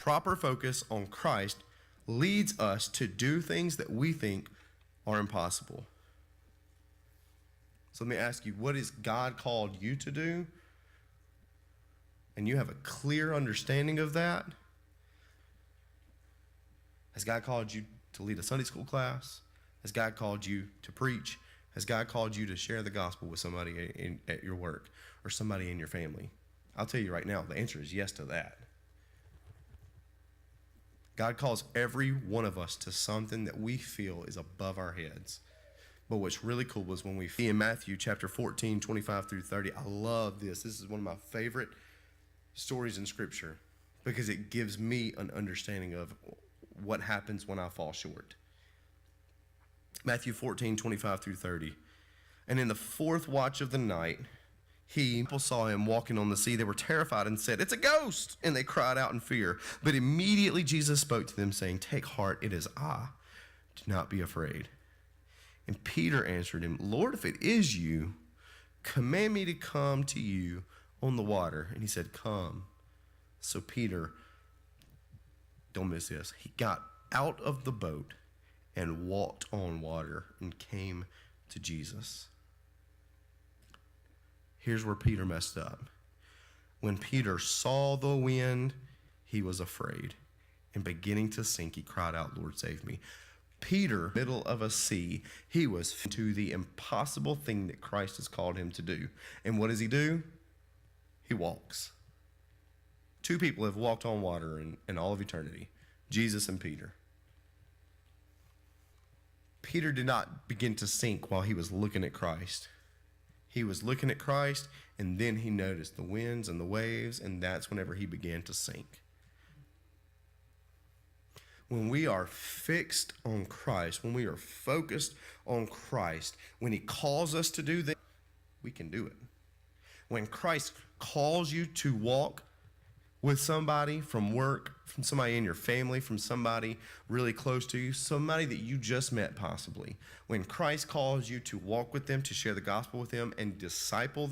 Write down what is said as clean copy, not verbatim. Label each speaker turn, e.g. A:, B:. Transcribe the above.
A: proper focus on Christ leads us to do things that we think are impossible. So let me ask you, what has God called you to do? And you have a clear understanding of that? Has God called you to lead a Sunday school class? Has God called you to preach? Has God called you to share the gospel with somebody at your work or somebody in your family? I'll tell you right now, the answer is yes to that. God calls every one of us to something that we feel is above our heads. But what's really cool was when we see in Matthew chapter 14, 25 through 30, I love this. This is one of my favorite stories in Scripture because it gives me an understanding of what happens when I fall short. Matthew 14, 25 through 30. And in the fourth watch of the night, people saw him walking on the sea. They were terrified and said, "It's a ghost!" And they cried out in fear. But immediately Jesus spoke to them, saying, "Take heart, it is I. Do not be afraid." And Peter answered him, "Lord, if it is you, command me to come to you on the water." And he said, "Come." So Peter, don't miss this, he got out of the boat and walked on water and came to Jesus. Here's where Peter messed up. When Peter saw the wind, he was afraid. And beginning to sink, he cried out, "Lord, save me." Peter, middle of a sea, he was to the impossible thing that Christ has called him to do. And what does he do? He walks. Two people have walked on water in all of eternity, Jesus and Peter. Peter did not begin to sink while he was looking at Christ. He was looking at Christ, and then he noticed the winds and the waves, and that's whenever he began to sink. When we are fixed on Christ, when we are focused on Christ, when he calls us to do that, we can do it. When Christ calls you to walk with somebody from work, from somebody in your family, from somebody really close to you, somebody that you just met possibly. When Christ calls you to walk with them, to share the gospel with them, and disciple them,